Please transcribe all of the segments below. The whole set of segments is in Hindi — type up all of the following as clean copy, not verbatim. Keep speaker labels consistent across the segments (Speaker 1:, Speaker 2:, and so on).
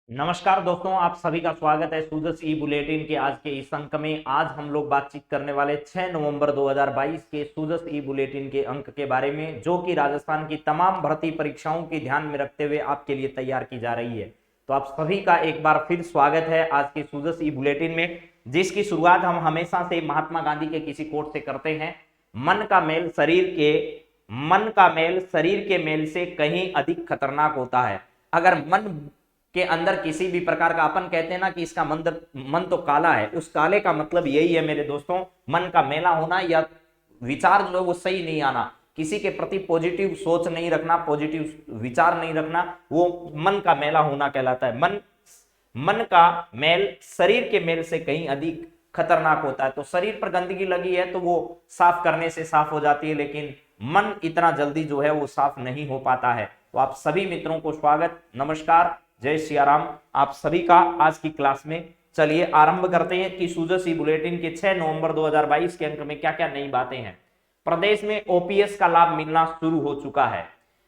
Speaker 1: नमस्कार दोस्तों, आप सभी का स्वागत है सूजस ई बुलेटिन के आज के इस अंक में। आज हम लोग बातचीत करने वाले 6 नवंबर 2022 के सूजस ई बुलेटिन के अंक के बारे में, जो कि राजस्थान की तमाम भर्ती परीक्षाओं की ध्यान में रखते हुए आपके लिए तैयार की जा रही है। तो आप सभी का एक बार फिर स्वागत है आज के सूजस ई बुलेटिन में, जिसकी शुरुआत हम हमेशा से महात्मा गांधी के किसी कोट से करते हैं। मन का मेल शरीर के मेल से कहीं अधिक खतरनाक होता है। अगर मन के अंदर किसी भी प्रकार का, अपन कहते हैं ना कि इसका मन तो काला है, उस काले का मतलब यही है मेरे दोस्तों, मन का मेला होना या विचार जो है वो सही नहीं आना, किसी के प्रति पॉजिटिव सोच नहीं रखना, पॉजिटिव विचार नहीं रखना, वो मन का मेला होना कहलाता है। मन का मेल शरीर के मेल से कहीं अधिक खतरनाक होता है। तो शरीर पर गंदगी लगी है तो वो साफ करने से साफ हो जाती है, लेकिन मन इतना जल्दी जो है वो साफ नहीं हो पाता है। तो आप सभी मित्रों को स्वागत, नमस्कार, जय सियाराम आप सभी का आज की क्लास में। चलिए आरंभ करते हैं कि सूजस ई बुलेटिन के 6 नवंबर 2022 के अंक में क्या क्या नई बातें हैं। प्रदेश में ओपीएस का लाभ मिलना शुरू हो चुका है।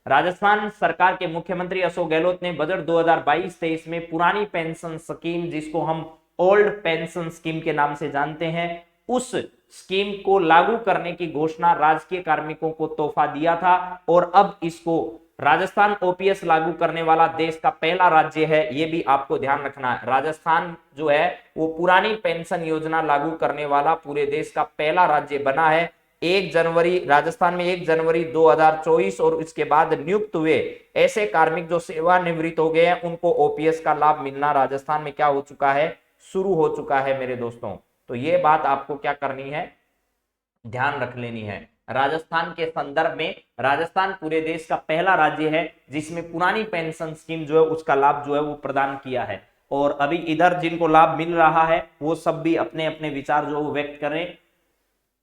Speaker 1: राजस्थान सरकार के मुख्यमंत्री अशोक गहलोत ने बजट 2022-23 में पुरानी पेंशन स्कीम, जिसको हम ओल्ड पेंशन स्कीम के नाम से जानते हैं, उस स्कीम को लागू करने की घोषणा राजकीय कार्मिकों को तोहफा दिया था। और अब इसको राजस्थान ओपीएस लागू करने वाला देश का पहला राज्य है, ये भी आपको ध्यान रखना है। राजस्थान जो है वो पुरानी पेंशन योजना लागू करने वाला पूरे देश का पहला राज्य बना है। 1 जनवरी राजस्थान में 1 जनवरी 2024 और इसके बाद नियुक्त हुए ऐसे कार्मिक जो सेवानिवृत्त हो गए हैं, उनको ओपीएस का लाभ मिलना राजस्थान में क्या हो चुका है, शुरू हो चुका है मेरे दोस्तों। तो ये बात आपको क्या करनी है, ध्यान रख लेनी है। राजस्थान के संदर्भ में राजस्थान पूरे देश का पहला राज्य है जिसमें पुरानी पेंशन स्कीम जो है उसका लाभ जो है वो प्रदान किया है। और अभी इधर जिनको लाभ मिल रहा है वो सब भी अपने अपने विचार जो वो व्यक्त करें।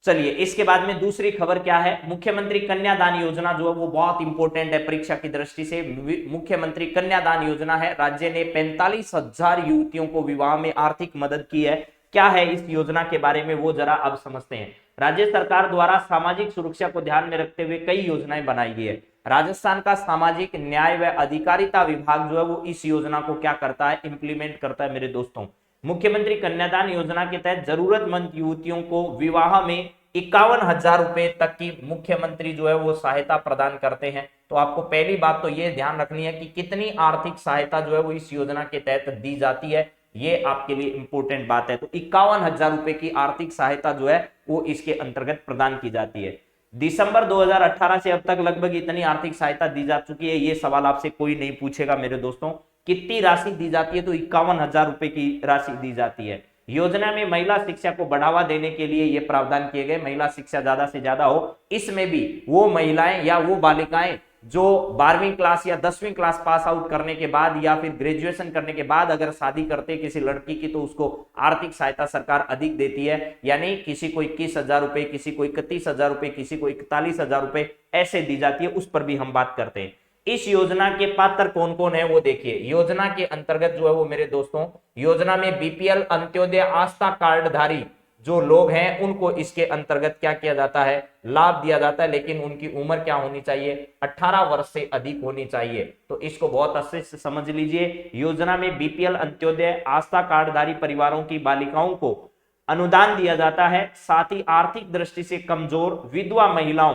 Speaker 1: चलिए इसके बाद में दूसरी खबर क्या है, मुख्यमंत्री कन्यादान योजना जो है वो बहुत इंपॉर्टेंट है परीक्षा की दृष्टि से। मुख्यमंत्री कन्यादान योजना है, राज्य ने 45,000 युवतियों को विवाह में आर्थिक मदद की है। क्या है इस योजना के बारे में वो जरा अब समझते हैं। राज्य सरकार द्वारा सामाजिक सुरक्षा को ध्यान में रखते हुए कई योजनाएं बनाई गई है। राजस्थान का सामाजिक न्याय व अधिकारिता विभाग जो है वो इस योजना को क्या करता है, इंप्लीमेंट करता है मेरे दोस्तों। मुख्यमंत्री कन्यादान योजना के तहत जरूरतमंद युवतियों को विवाह में 51,000 रुपए तक की मुख्यमंत्री जो है वो सहायता प्रदान करते हैं। तो आपको पहली बात तो ये ध्यान रखनी है कि कितनी आर्थिक सहायता जो है वो इस योजना के तहत दी जाती है, ये आपके लिए इंपॉर्टेंट बात है। तो 51,000 रुपए की आर्थिक सहायता जो है वो इसके अंतर्गत प्रदान की जाती है। दिसंबर 2018 से अब तक लगभग इतनी आर्थिक सहायता दी जा चुकी है। ये सवाल आपसे कोई नहीं पूछेगा मेरे दोस्तों, कितनी राशि दी जाती है, तो 51,000 रुपए की राशि दी जाती है। योजना में महिला शिक्षा को बढ़ावा देने के लिए ये प्रावधान किए गए, महिला शिक्षा ज्यादा से ज्यादा हो। इसमें भी वो महिलाएं या वो बालिकाएं जो 12वीं क्लास या 10वीं क्लास पास आउट करने के बाद या फिर ग्रेजुएशन करने के बाद अगर शादी करते किसी लड़की की, तो उसको आर्थिक सहायता सरकार अधिक देती है। यानी किसी को 21,000 रुपए, किसी को 31,000 रुपए, किसी को 41,000 रुपए ऐसे दी जाती है। उस पर भी हम बात करते हैं। इस योजना के पात्र कौन कौन है वो देखिए। योजना के अंतर्गत जो है वो मेरे दोस्तों, योजना में बीपीएल अंत्योदय आस्था कार्डधारी जो लोग हैं उनको इसके अंतर्गत क्या किया जाता है, लाभ दिया जाता है। लेकिन उनकी उम्र क्या होनी चाहिए, 18 वर्ष से अधिक होनी चाहिए। तो इसको बहुत अच्छे से समझ लीजिए। योजना में बीपीएल अंत्योदय आस्था कार्डधारी परिवारों की बालिकाओं को अनुदान दिया जाता है। साथ ही आर्थिक दृष्टि से कमजोर विधवा महिलाओं,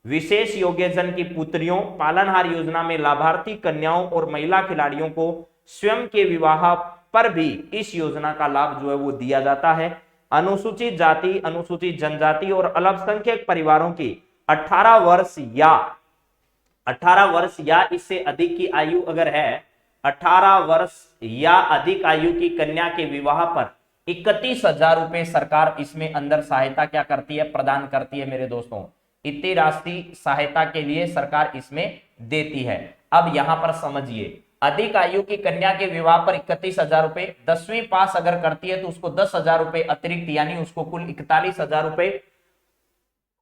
Speaker 1: विशेष योग्यजन की पुत्रियों, पालनहार योजना में लाभार्थी कन्याओं और महिला खिलाड़ियों को स्वयं के विवाह पर भी इस योजना का लाभ जो है वो दिया जाता है। अनुसूचित जाति, अनुसूचित जनजाति और अल्पसंख्यक परिवारों की 18 वर्ष या इससे अधिक की आयु अगर है, 18 वर्ष या अधिक आयु की कन्या के विवाह पर 31,000 रुपए सरकार इसमें अंदर सहायता क्या करती है, प्रदान करती है मेरे दोस्तों। इतनी राशि सहायता के लिए सरकार इसमें देती है। अब यहां पर समझिए, अधिक आयु की कन्या के विवाह पर 31,000 रुपए, 10वीं पास अगर करती है तो उसको 10,000 रुपए अतिरिक्त, यानी उसको कुल 41,000 रुपए।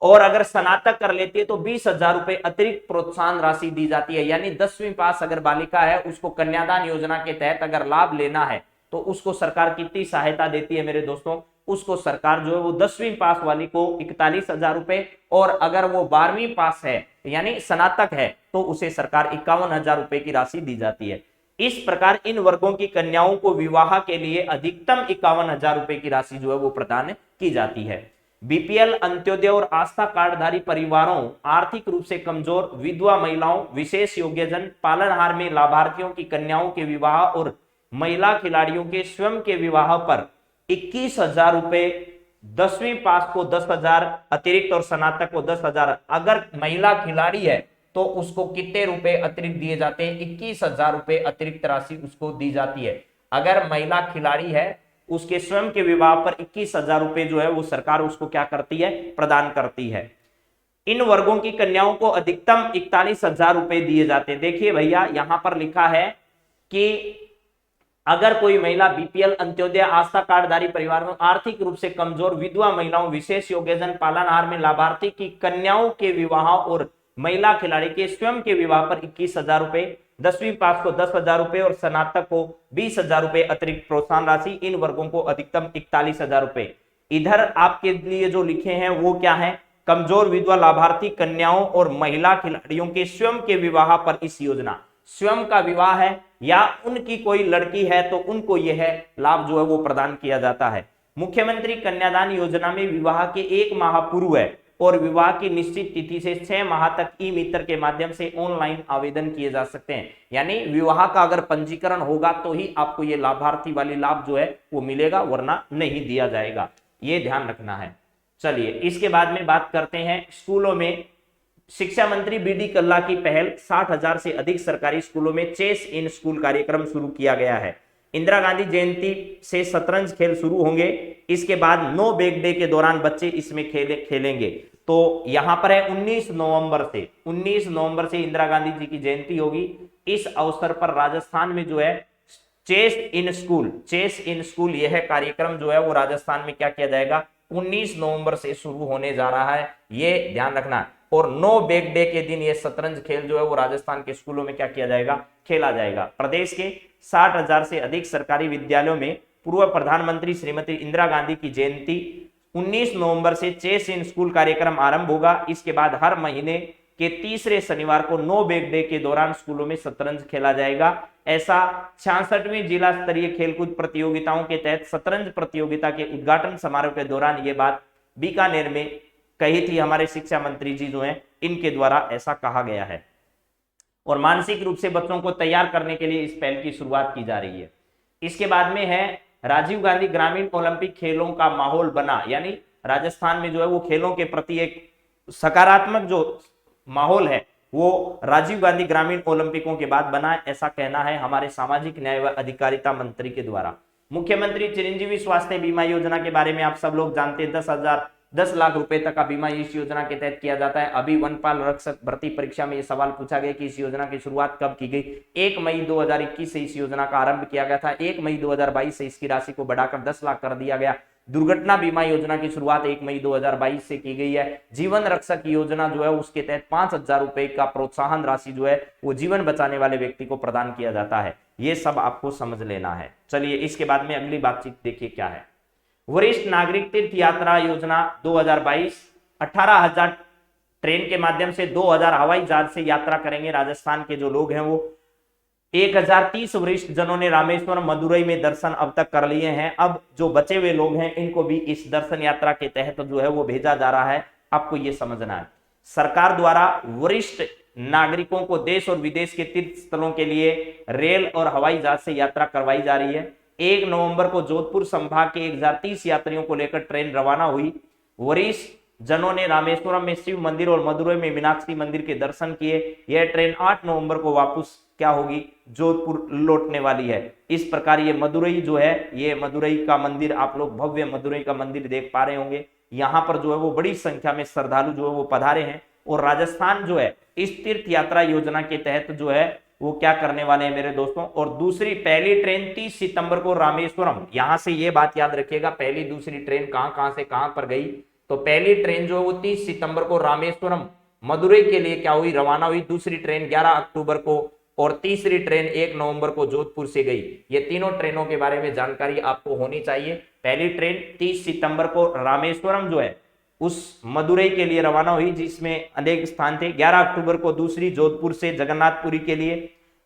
Speaker 1: और अगर स्नातक कर लेती है तो 20,000 रुपए अतिरिक्त प्रोत्साहन राशि दी जाती है। यानी 10वीं पास अगर बालिका है, उसको कन्यादान योजना के तहत अगर लाभ लेना है तो उसको सरकार कितनी सहायता देती है मेरे दोस्तों, उसको सरकार जो है वो 10वीं पास वाली को 41,000 रुपए, और अगर वो 12वीं पास है यानी स्नातक है तो उसे सरकार 51,000 रुपए की राशि दी जाती है। इस प्रकार इन वर्गों की कन्याओं को विवाह के लिए अधिकतम 51,000 रुपए की राशि जो है वो प्रदान की जाती है। बीपीएल, अंत्योदय और आस्था कार्डधारी परिवारों, आर्थिक रूप से कमजोर, विधवा महिलाओं, विशेष योग्यजन, पालनहार में लाभार्थियों की कन्याओं के विवाह और महिला खिलाड़ियों के स्वयं के विवाह पर 21,000 रुपए, 10वीं पास को 10,000 अतिरिक्त और स्नातक को 10,000। अगर महिला खिलाड़ी है तो उसको कितने रुपए अतिरिक्त दिए जाते हैं? 21,000 रुपए अतिरिक्त राशि उसको दी जाती है। अगर महिला खिलाड़ी है उसके स्वयं के विवाह पर 21,000 रुपए जो है वो सरकार उसको क्या करती है? प्रदान करती है। इन वर्गों की कन्याओं को अधिकतम 41,000 रुपए दिए जाते हैं। देखिए भैया यहां पर लिखा है कि अगर कोई महिला बीपीएल, अंत्योदय, आस्था कार्डधारी परिवार में, आर्थिक रूप से कमजोर, विधवा महिलाओं, विशेष योग्यजन, पालनहार में लाभार्थी की कन्याओं के विवाह और महिला खिलाड़ी के स्वयं के विवाह पर 21,000 रुपए, 10वीं पास को 10,000 रुपए और स्नातक को 20,000 रुपए अतिरिक्त प्रोत्साहन राशि, इन वर्गों को अधिकतम 41,000 रुपए। इधर आपके लिए जो लिखे हैं वो क्या है? कमजोर, विधवा, लाभार्थी कन्याओं और महिला खिलाड़ियों के स्वयं के विवाह पर इस योजना, स्वयं का विवाह है या उनकी कोई लड़की है तो उनको यह लाभ जो है वो प्रदान किया जाता है। मुख्यमंत्री कन्यादान योजना में विवाह के 1 माह पूर्व है और विवाह की निश्चित तिथि से 6 माह तक ई मित्र के माध्यम से ऑनलाइन आवेदन किए जा सकते हैं। यानी विवाह का अगर पंजीकरण होगा तो ही आपको ये लाभार्थी वाली लाभ जो है वो मिलेगा, वरना नहीं दिया जाएगा। ये ध्यान रखना है। चलिए इसके बाद में बात करते हैं स्कूलों में। शिक्षा मंत्री बीडी कल्ला की पहल, 60,000 से अधिक सरकारी स्कूलों में चेस इन स्कूल कार्यक्रम शुरू किया गया है। इंदिरा गांधी जयंती से शतरंज खेल शुरू होंगे। इसके बाद नो बैग डे के दौरान बच्चे इसमें खेलेंगे। तो यहां पर है 19 नवंबर से इंदिरा गांधी जी की जयंती होगी। इस अवसर पर राजस्थान में जो है चेस इन स्कूल यह कार्यक्रम जो है वो राजस्थान में क्या किया जाएगा? 19 नवंबर से शुरू होने जा रहा है, ये ध्यान रखना। और नो बैग डे के दिन ये शतरंज खेल जो है वो राजस्थान के स्कूलों में क्या किया जाएगा? खेला जाएगा। प्रदेश के 60,000 से अधिक सरकारी विद्यालयों में पूर्व प्रधानमंत्री श्रीमती इंदिरा गांधी की जयंती 19 नवंबर से चेस इन स्कूल कार्यक्रम आरंभ होगा। इसके बाद हर महीने के तीसरे शनिवार को नो बैग डे के दौरान स्कूलों में शतरंज खेला जाएगा। ऐसा 66वीं जिला स्तरीय खेलकूद प्रतियोगिताओं के तहत शतरंज प्रतियोगिता के उद्घाटन समारोह के दौरान ये बात बीकानेर में कही थी हमारे शिक्षा मंत्री जी जो हैं, इनके द्वारा ऐसा कहा गया है। और मानसिक रूप से बच्चों को तैयार करने के लिए इस पहल की शुरुआत की जा रही है। इसके बाद में है राजीव गांधी ग्रामीण ओलंपिक खेलों का माहौल बना। यानी राजस्थान में जो है वो खेलों के प्रति एक सकारात्मक जो माहौल है वो राजीव गांधी ग्रामीण ओलंपिकों के बाद बना, ऐसा कहना है हमारे सामाजिक न्याय व अधिकारिता मंत्री के द्वारा। मुख्यमंत्री चिरंजीवी स्वास्थ्य बीमा योजना के बारे में आप सब लोग जानते हैं। 10 लाख रुपए तक का बीमा इस योजना के तहत किया जाता है। अभी वनपाल रक्षक भर्ती परीक्षा में यह सवाल पूछा गया कि इस योजना की शुरुआत कब की गई? 1 मई 2021 से इस योजना का आरंभ किया गया था। 1 मई 2022 से इसकी राशि को बढ़ाकर 10 लाख कर दिया गया। दुर्घटना बीमा योजना की शुरुआत 1 मई 2022 से की गई है। जीवन रक्षक योजना जो है उसके तहत 5,000 रुपए का प्रोत्साहन राशि जो है वो जीवन बचाने वाले व्यक्ति को प्रदान किया जाता है। ये सब आपको समझ लेना है। चलिए इसके बाद में अगली बातचीत देखिए क्या है। वरिष्ठ नागरिक तीर्थ यात्रा योजना 2022, 18,000 ट्रेन के माध्यम से, 2,000 हवाई जहाज से यात्रा करेंगे राजस्थान के जो लोग हैं वो। 1,030 वरिष्ठ जनों ने रामेश्वरम, मदुरई में दर्शन अब तक कर लिए हैं। अब जो बचे हुए लोग हैं इनको भी इस दर्शन यात्रा के तहत जो है वो भेजा जा रहा है। आपको ये समझना है, सरकार द्वारा वरिष्ठ नागरिकों को देश और विदेश के तीर्थ स्थलों के लिए रेल और हवाई जहाज से यात्रा करवाई जा रही है। 1 नवंबर को जोधपुर संभाग के 1,030 यात्रियों को लेकर ट्रेन रवाना हुई। वरिष्ठ जनों ने रामेश्वरम में शिव मंदिर और मदुरई में मीनाक्षी मंदिर के दर्शन किए। यह ट्रेन 8 नवंबर को वापस क्या होगी? जोधपुर लौटने वाली है। इस प्रकार ये मदुरई जो है, ये मदुरई का मंदिर, आप लोग भव्य मदुरई का मंदिर देख पा रहे होंगे। यहाँ पर जो है वो बड़ी संख्या में श्रद्धालु जो है वो पधारे हैं। और राजस्थान जो है इस तीर्थ यात्रा योजना के तहत जो है वो क्या करने वाले हैं मेरे दोस्तों। और पहली ट्रेन 30 सितंबर को रामेश्वरम, यहां से ये बात याद रखिएगा, पहली दूसरी ट्रेन कहां से कहां पर गई। तो पहली ट्रेन जो है वो 30 सितंबर को रामेश्वरम मदुरई के लिए क्या हुई? रवाना हुई। दूसरी ट्रेन 11 अक्टूबर को और तीसरी ट्रेन 1 नवंबर को जोधपुर से गई। ये तीनों ट्रेनों के बारे में जानकारी आपको होनी चाहिए। पहली ट्रेन 30 सितंबर को रामेश्वरम जो है उस मदुरई के लिए रवाना हुई जिसमें अनेक स्थान थे। 11 अक्टूबर को दूसरी जोधपुर से जगन्नाथपुरी के लिए,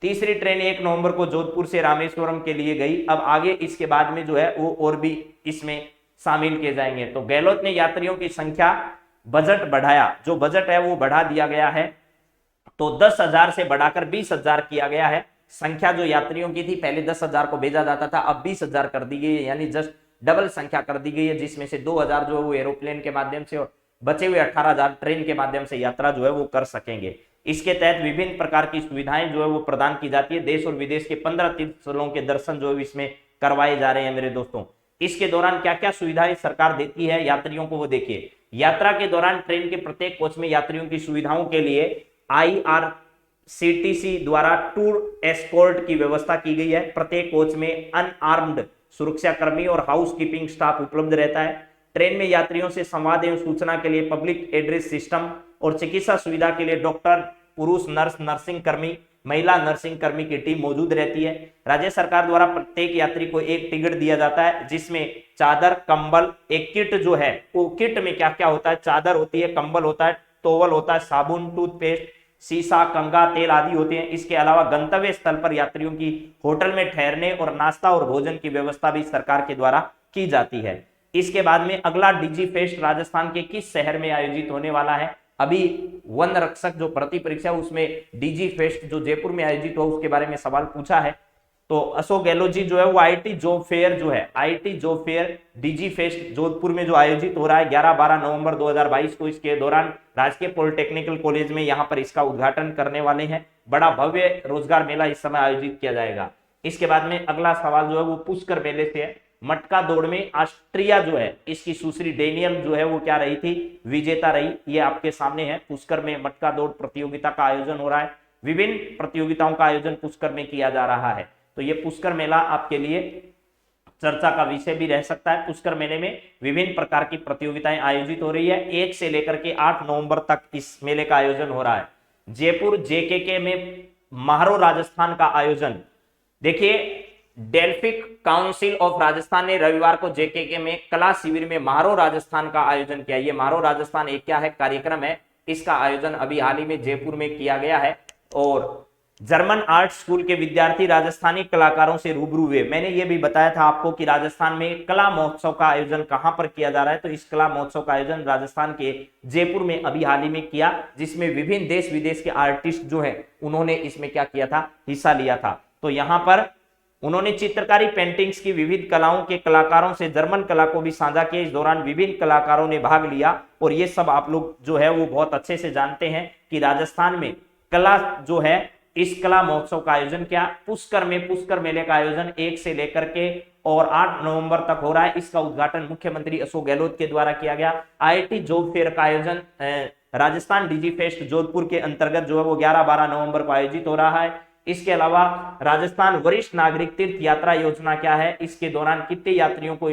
Speaker 1: तीसरी ट्रेन 1 नवंबर को जोधपुर से रामेश्वरम के लिए गई। अब आगे इसके बाद में जो है वो और भी इसमें शामिल किए जाएंगे। तो गहलोत ने यात्रियों की संख्या, बजट बढ़ाया, जो बजट है वो बढ़ा दिया गया है, तो 10,000 से बढ़ाकर 20,000 किया गया है। संख्या जो यात्रियों की थी, पहले 10,000 को भेजा जाता था, अब 20,000 कर दी गई है, यानी जस्ट डबल संख्या कर दी गई है, जिसमें से 2,000 जो है वो एरोप्लेन के माध्यम से और बचे हुए 18,000 ट्रेन के माध्यम से यात्रा जो है वो कर सकेंगे। इसके तहत विभिन्न प्रकार की सुविधाएं जो है वो प्रदान की जाती है। देश और विदेश के 15 तीर्थस्थलों के दर्शन जो है इसमें करवाए जा रहे हैं मेरे दोस्तों। इसके दौरान क्या क्या सुविधाएं सरकार देती है यात्रियों को, वो देखिए। यात्रा के दौरान ट्रेन के प्रत्येक कोच में यात्रियों की सुविधाओं के लिए IRCTC द्वारा टूर एस्कॉर्ट की व्यवस्था की गई है। प्रत्येक कोच में अनआर्म्ड सुरक्षाकर्मी और हाउस कीपिंग स्टाफ उपलब्ध रहता है। ट्रेन में यात्रियों से संवाद एवं सूचना के लिए पब्लिक एड्रेस सिस्टम और चिकित्सा सुविधा के लिए डॉक्टर, पुरुष नर्स, नर्सिंग कर्मी, महिला नर्सिंग कर्मी की टीम मौजूद रहती है। राज्य सरकार द्वारा प्रत्येक यात्री को एक टिकट दिया जाता है, जिसमें चादर, कंबल, एक किट जो है वो किट में क्या क्या होता है, चादर होती है, कंबल होता है, टॉवल होता है, साबुन, टूथपेस्ट, सीसा, कंघा, तेल आदि होते हैं। इसके अलावा गंतव्य स्थल पर यात्रियों की होटल में ठहरने और नाश्ता और भोजन की व्यवस्था भी सरकार के द्वारा की जाती है। इसके बाद में अगला डिजी फेस्ट राजस्थान के किस शहर में आयोजित होने वाला है। अभी वन रक्षक जो भर्ती परीक्षा उसमें डीजी फेस्ट जो जयपुर में आयोजित हुआ उसके बारे में सवाल पूछा है। तो अशोक गहलोत जी जो है वो आईटी जॉब फेयर जो है, IT job fair DG fest Jodhpur में जो आयोजित हो रहा है 11-12 नवंबर 2022 को, इसके दौरान राजकीय पॉलिटेक्निकल कॉलेज में यहाँ पर इसका उद्घाटन करने वाले हैं। बड़ा भव्य रोजगार मेला इस समय आयोजित किया जाएगा। इसके बाद में अगला सवाल जो है वो पुष्कर मेले से है। मटका दौड़ में ऑस्ट्रिया जो है इसकी सुश्री डेनियल जो है वो क्या रही थी, विजेता रही। ये आपके सामने है। पुष्कर में मटका दौड़ प्रतियोगिता का आयोजन हो रहा है। विभिन्न प्रतियोगिताओं का आयोजन पुष्कर में किया जा रहा है। तो ये पुष्कर मेला आपके लिए चर्चा का विषय भी रह सकता है। पुष्कर मेले में विभिन्न प्रकार की प्रतियोगिताएं आयोजित हो रही है। 1 से लेकर के 8 नवंबर तक इस मेले का आयोजन हो रहा है। जयपुर JKK में महारो राजस्थान का आयोजन, देखिए डेल्फिक काउंसिल ऑफ राजस्थान ने रविवार को JKK में कला शिविर में महारो राजस्थान का आयोजन किया। ये महारो राजस्थान एक क्या है, कार्यक्रम है। इसका आयोजन अभी हाल ही में जयपुर में किया गया है। और जर्मन आर्ट स्कूल के विद्यार्थी राजस्थानी कलाकारों से रूबरू हुए। मैंने ये भी बताया था आपको कि राजस्थान में कला महोत्सव का आयोजन कहां पर किया जा रहा है। तो इस कला महोत्सव का आयोजन राजस्थान के जयपुर में अभी हाल ही में किया, जिसमें विभिन्न देश विदेश के आर्टिस्ट जो है उन्होंने इसमें क्या किया था, हिस्सा लिया था। तो यहाँ पर उन्होंने चित्रकारी, पेंटिंग्स की विविध कलाओं के कलाकारों से जर्मन कला को भी साझा किया। इस दौरान विभिन्न कलाकारों ने भाग लिया और ये सब आप लोग जो है वो बहुत अच्छे से जानते हैं कि राजस्थान में कला जो है, इस कला महोत्सव का आयोजन क्या पुष्कर में, पुष्कर मेले का आयोजन 1 से लेकर के और 8 नवंबर तक हो रहा है। इसका उद्घाटन मुख्यमंत्री अशोक गहलोत के द्वारा किया गया। IIT जॉब फेयर का आयोजन राजस्थान डिजी फेस्ट जोधपुर के अंतर्गत जो है वो 11-12 नवंबर को आयोजित हो रहा है। इसके अलावा राजस्थान वरिष्ठ नागरिक तीर्थ यात्रा योजना क्या है, इसके दौरान कितने यात्रियों को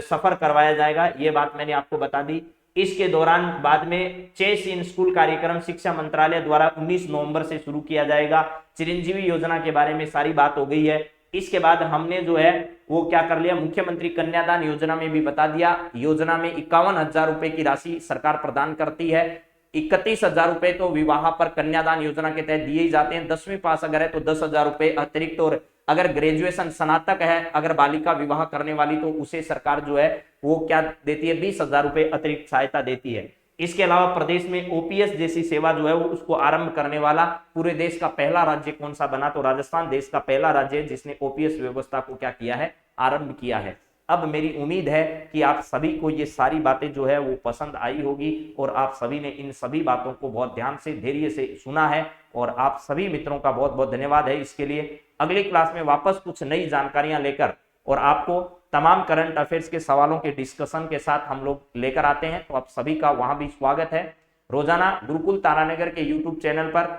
Speaker 1: सफर करवाया जाएगा, ये बात मैंने आपको बता दी। इसके दौरान बाद में चेस इन स्कूल कार्यक्रम शिक्षा मंत्रालय द्वारा 19 नवंबर से शुरू किया जाएगा। चिरंजीवी योजना के बारे में सारी बात हो गई है। इसके बाद हमने जो है वो क्या कर लिया, मुख्यमंत्री कन्यादान योजना में भी बता दिया। योजना में 51,000 रुपए की राशि सरकार प्रदान करती है। 31,000 रुपए तो विवाह पर कन्यादान योजना के तहत दिए ही जाते हैं। 10वीं पास अगर है तो 10,000 रुपए अतिरिक्त, और अगर ग्रेजुएशन स्नातक है अगर बालिका विवाह करने वाली तो उसे सरकार जो है वो क्या देती है, 20,000 रुपए अतिरिक्त सहायता देती है। इसके अलावा प्रदेश में OPS जैसी सेवा जो है वो उसको आरंभ करने वाला पूरे देश का पहला राज्य कौन सा बना, तो राजस्थान देश का पहला राज्य है जिसने OPS व्यवस्था को क्या किया है, आरंभ किया है। अब मेरी उम्मीद है कि आप सभी को ये सारी बातें जो है वो पसंद आई होगी और आप सभी ने इन सभी बातों को बहुत ध्यान से, धैर्य से सुना है और आप सभी मित्रों का बहुत बहुत धन्यवाद है इसके लिए। अगली क्लास में वापस कुछ नई जानकारियां लेकर और आपको तमाम करंट अफेयर्स के सवालों के डिस्कशन के साथ हम लोग लेकर आते हैं। तो आप सभी का वहां भी स्वागत है। रोजाना गुरुकुल तारानगर के YouTube चैनल पर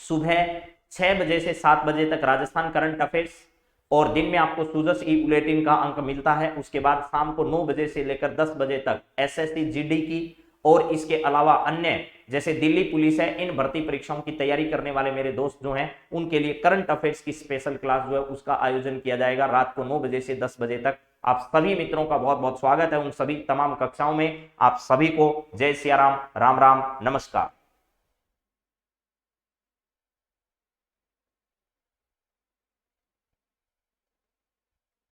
Speaker 1: सुबह 6 बजे से 7 बजे तक राजस्थान करंट अफेयर्स और दिन में आपको सूजस ई बुलेटिन का अंक मिलता है। उसके बाद शाम को 9 बजे से लेकर 10 बजे तक SSC GD की और इसके अलावा अन्य जैसे दिल्ली पुलिस है, इन भर्ती परीक्षाओं की तैयारी करने वाले मेरे दोस्त जो हैं उनके लिए करंट अफेयर्स की स्पेशल क्लास जो है उसका आयोजन किया जाएगा रात को 9 बजे से 10 बजे तक। आप सभी मित्रों का बहुत बहुत स्वागत है उन सभी तमाम कक्षाओं में। आप सभी को जय सिया राम, राम राम, नमस्कार।